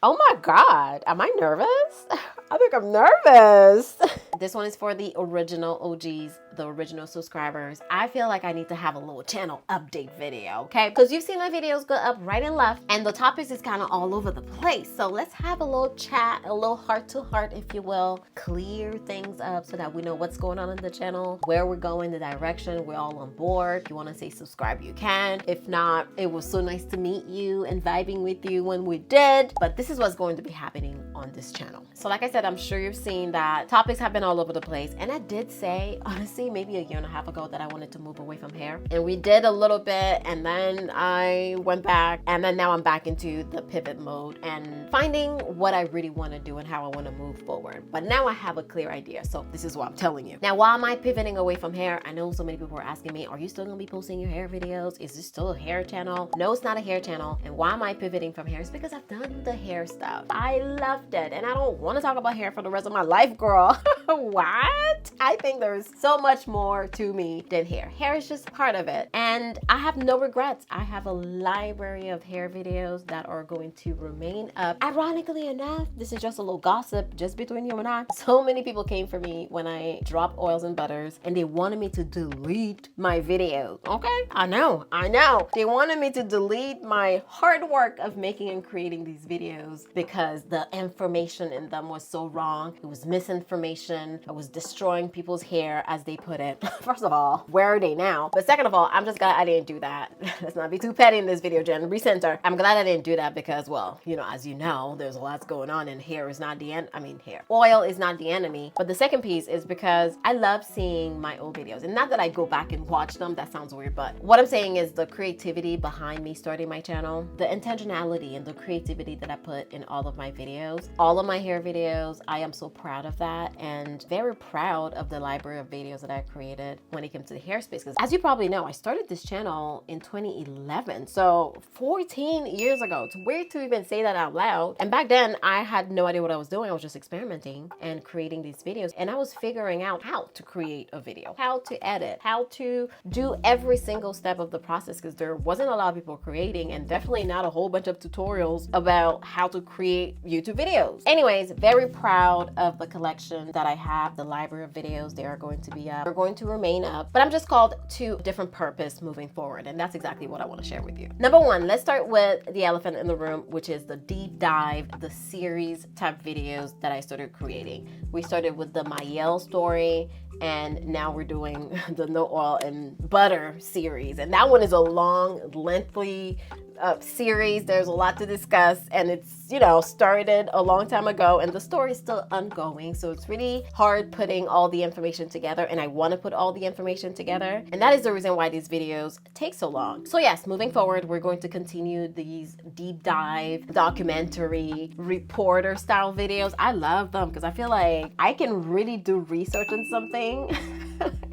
Oh my God, am I nervous? I think I'm nervous. This one is for the original OGs, the original subscribers. I feel like I need to have a little channel update video, okay? Because you've seen my videos go up right and left, and the topics is kind of all over the place. So let's have a little chat, a little heart to heart, if you will, clear things up so that we know what's going on in the channel, where we're going, the direction, we're all on board. If you want to say subscribe, you can. If not, it was so nice to meet you and vibing with you when we did. But this is what's going to be happening on this channel. So like I said, I'm sure you've seen that topics have been all over the place. And I did say, honestly, maybe a year and a half ago that I wanted to move away from hair. And we did a little bit, and then I went back, and then now I'm back into the pivot mode and finding what I really want to do and how I want to move forward. But now I have a clear idea. So this is what I'm telling you. Now, why am I pivoting away from hair? I know so many people are asking me, are you still going to be posting your hair videos? Is this still a hair channel? No, it's not a hair channel. And why am I pivoting from hair? It's because I've done the hair stuff. I loved it. And I don't want to talk about hair for the rest of my life, girl. What? I think there's so much more to me than hair. Hair is just part of it. And I have no regrets. I have a library of hair videos that are going to remain up. Ironically enough, this is just a little gossip just between you and I. So many people came for me when I dropped oils and butters, and they wanted me to delete my videos. Okay? I know. They wanted me to delete my hard work of making and creating these videos because the information in them was so wrong. It was misinformation. I was destroying people's hair, as they put it. First of all, where are they now? But second of all, I'm just glad I didn't do that. Let's not be too petty in this video, Jen. Recenter. I'm glad I didn't do that because, well, you know, as you know, there's a lot going on, and hair is not the end. Hair. Oil is not the enemy. But the second piece is because I love seeing my old videos. And not that I go back and watch them. That sounds weird. But what I'm saying is the creativity behind me starting my channel, the intentionality and the creativity that I put in all of my videos, all of my hair videos. I am so proud of that, and very proud of the library of videos that I created when it came to the hair space. Because as you probably know, I started this channel in 2011. So 14 years ago. It's weird to even say that out loud. And back then I had no idea what I was doing. I was just experimenting and creating these videos. And I was figuring out how to create a video, how to edit, how to do every single step of the process, because there wasn't a lot of people creating, and definitely not a whole bunch of tutorials about how to create YouTube videos. Anyways, very proud of the collection that I have, the library of videos. They are going to be up. They're going to remain up, but I'm just called to a different purpose moving forward. And that's exactly what I want to share with you. Number one, let's start with the elephant in the room, which is the deep dive, the series type videos that I started creating. We started with the Mayel story, and now we're doing the no oil and butter series. And that one is a long, lengthy series. There's a lot to discuss, and it's, you know, started a long time ago, and the story is still ongoing. So it's really hard putting all the information together, and I want to put all the information together. And that is the reason why these videos take so long. So yes, moving forward, we're going to continue these deep dive, documentary, reporter style videos. I love them because I feel like I can really do research on something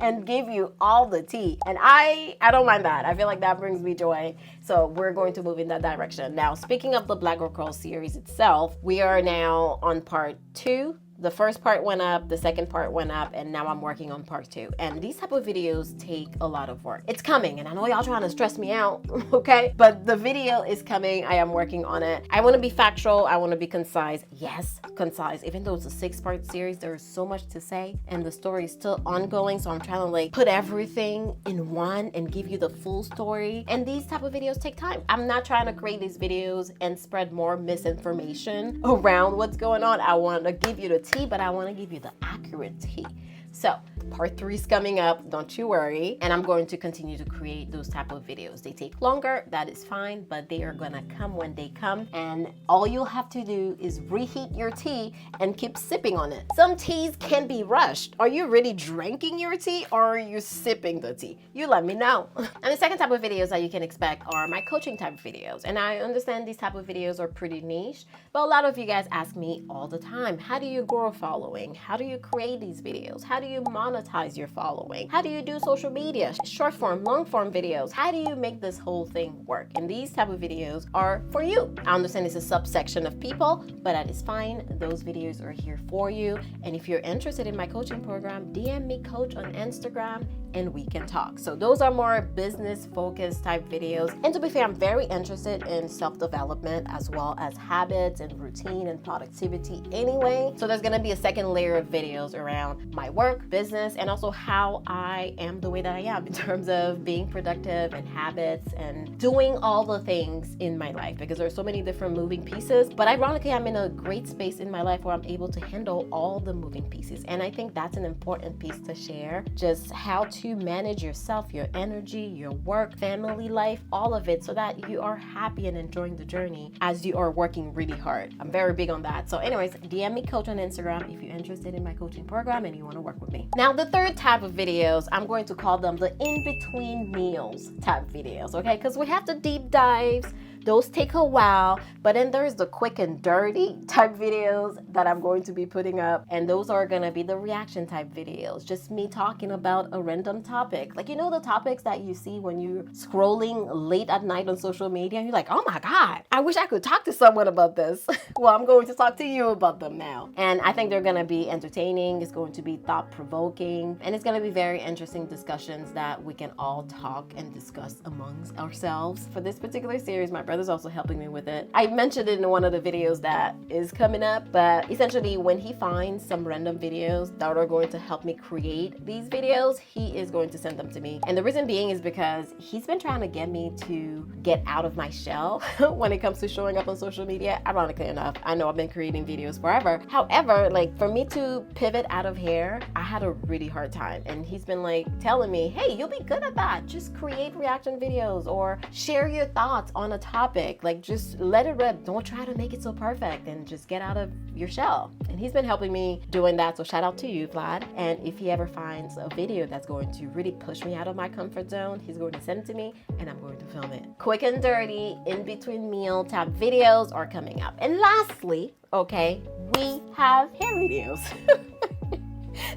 and give you all the tea. And I don't mind that. I feel like that brings me joy. So we're going to move in that direction. Now, speaking of the Black Girl Curl series itself, we are now on part 2. The first part went up, the second part went up, and now I'm working on part 2. And these type of videos take a lot of work. It's coming, and I know y'all trying to stress me out, okay? But the video is coming. I am working on it. I want to be factual. I want to be concise. Yes, concise. Even though it's a 6-part series, there is so much to say, and the story is still ongoing. So I'm trying to like put everything in one and give you the full story. And these type of videos take time. I'm not trying to create these videos and spread more misinformation around what's going on. I want to give you the tea, but I want to give you the accurate tea. So part 3 is coming up, don't you worry. And I'm going to continue to create those type of videos. They take longer, that is fine, but they are gonna come when they come. And all you'll have to do is reheat your tea and keep sipping on it. Some teas can be rushed. Are you really drinking your tea, or are you sipping the tea? You let me know. And the second type of videos that you can expect are my coaching type videos. And I understand these type of videos are pretty niche, but a lot of you guys ask me all the time, how do you grow a following? How do you create these videos? How do you monetize your following? How do you do social media, short form, long form videos? How do you make this whole thing work? And these type of videos are for you. I understand it's a subsection of people, but that is fine. Those videos are here for you. And if you're interested in my coaching program, DM me coach on Instagram and we can talk. So those are more business focused type videos. And to be fair, I'm very interested in self-development as well as habits and routine and productivity anyway. So there's gonna be a second layer of videos around my work, business, and also how I am the way that I am in terms of being productive and habits and doing all the things in my life, because there's so many different moving pieces. But ironically, I'm in a great space in my life where I'm able to handle all the moving pieces. And I think that's an important piece to share, just how to manage yourself, your energy, your work, family life, all of it, so that you are happy and enjoying the journey as you are working really hard. I'm very big on that. So anyways, DM me coach on Instagram if you're interested in my coaching program and you want to work with me. Now, the third type of videos, I'm going to call them the in-between meals type videos, okay? Because we have the deep dives. Those take a while, but then there's the quick and dirty type videos that I'm going to be putting up. And those are gonna be the reaction type videos. Just me talking about a random topic. Like, you know, the topics that you see when you're scrolling late at night on social media and you're like, oh my God, I wish I could talk to someone about this. Well, I'm going to talk to you about them now. And I think they're gonna be entertaining. It's going to be thought-provoking. And it's gonna be very interesting discussions that we can all talk and discuss amongst ourselves. For this particular series, my brother's also helping me with it. I mentioned it in one of the videos that is coming up, but essentially when he finds some random videos that are going to help me create these videos, he is going to send them to me. And the reason being is because he's been trying to get me to get out of my shell when it comes to showing up on social media. Ironically enough, I know I've been creating videos forever. However, like for me to pivot out of hair, I had a really hard time. And he's been like telling me, hey, you'll be good at that. Just create reaction videos or share your thoughts on a topic. Like, just let it rip. Don't try to make it so perfect and just get out of your shell. And he's been helping me doing that. So shout out to you, Vlad. And if he ever finds a video that's going to really push me out of my comfort zone, he's going to send it to me and I'm going to film it. Quick and dirty, in between meal type videos are coming up. And lastly, okay, we have hair videos.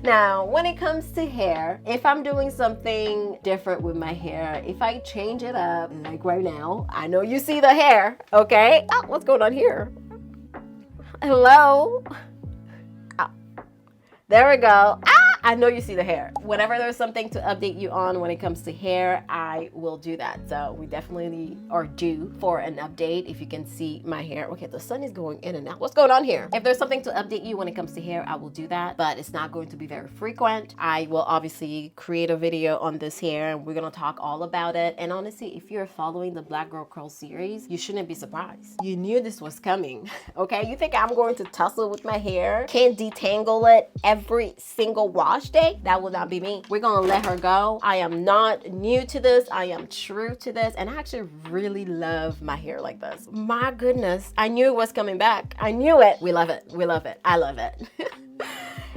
Now, when it comes to hair, if I'm doing something different with my hair, if I change it up, like right now, I know you see the hair, okay? Oh, what's going on here? Hello? Oh, there we go. I know you see the hair. Whenever there's something to update you on when it comes to hair, I will do that. So we definitely are due for an update. If you can see my hair. Okay, the sun is going in and out. What's going on here? If there's something to update you when it comes to hair, I will do that, but it's not going to be very frequent. I will obviously create a video on this hair and we're gonna talk all about it. And honestly, if you're following the Black Girl Curl series, you shouldn't be surprised. You knew this was coming, okay? You think I'm going to tussle with my hair, can't detangle it every single wash day? That will not be me. We're gonna let her go. I am not new to this. I am true to this. And I actually really love my hair like this. My goodness, I knew it was coming back. I knew it. We love it. We love it. I love it.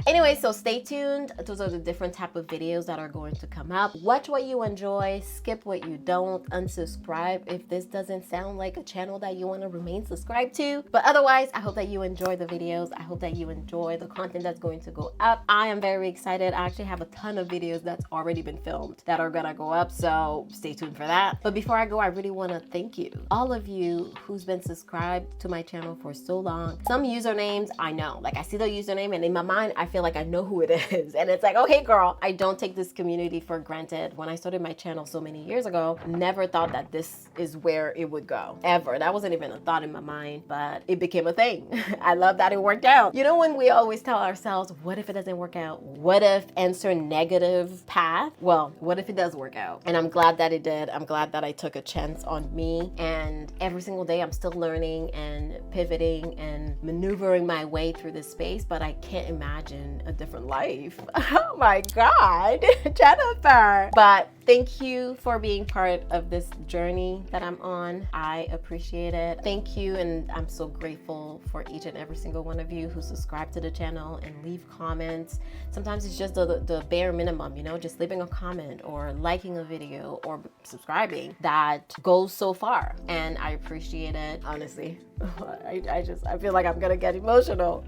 Anyway, so stay tuned. Those are the different type of videos that are going to come up. Watch what you enjoy, skip what you don't, unsubscribe if this doesn't sound like a channel that you want to remain subscribed to. But otherwise, I hope that you enjoy the videos. I hope that you enjoy the content that's going to go up. I am very excited. I actually have a ton of videos that's already been filmed that are gonna go up, so stay tuned for that. But before I go, I really want to thank you, all of you who's been subscribed to my channel for so long. Some usernames I know, like I see the username and in my mind, I feel like I know who it is. And it's like, okay, girl, I don't take this community for granted. When I started my channel so many years ago, never thought that this is where it would go, ever. That wasn't even a thought in my mind, but it became a thing. I love that it worked out. You know, when we always tell ourselves, what if it doesn't work out? What if answer negative path? Well, what if it does work out? And I'm glad that it did. I'm glad that I took a chance on me. And every single day I'm still learning and pivoting and maneuvering my way through this space, but I can't imagine a different life. Oh my God, Jennifer. But thank you for being part of this journey that I'm on. I appreciate it. Thank you. And I'm so grateful for each and every single one of you who subscribe to the channel and leave comments. Sometimes it's just the bare minimum, you know, just leaving a comment or liking a video or subscribing that goes so far. And I appreciate it, honestly. I feel like I'm gonna get emotional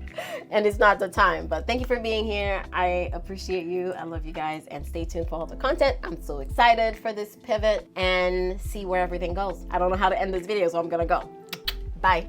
and it's not the time, but thank you for being here. I appreciate you. I love you guys, and stay tuned for all the content. I'm so excited for this pivot and see where everything goes. I don't know how to end this video, so I'm gonna go. Bye.